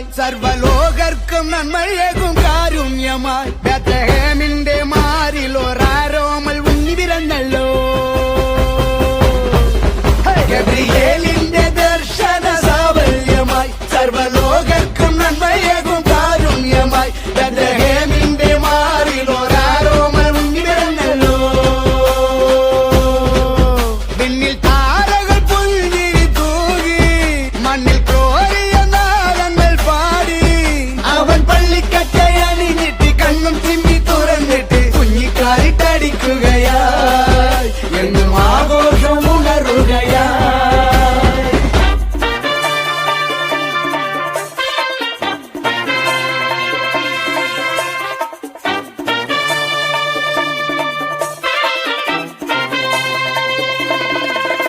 ായി സർവലോകർക്കും നന്മയേകും കാരുണ്യമായി ബേത്ലഹേമിന്റെ മാറിൽ ഒരാരോമൽ ഉണ്ണി പിറന്നല്ലോ. ഗബ്രിയേലിന്റെ ദർശന സാഫല്യമായി സർവലോകർക്കും നന്മയേകും കാരുണ്യമായി ബേത്ലഹേമിന്റെ മാറിൽ ഒരാരോമൽ ഉണ്ണി പിറന്നല്ലോ. വിണ്ണിൽ താരകൾ പുഞ്ചിരി തൂകി മണ്ണിൽ കണ്ണും ചിമ്മി തുറന്നിട്ട് കുഞ്ഞിക്കാരിട്ടടിക്കുക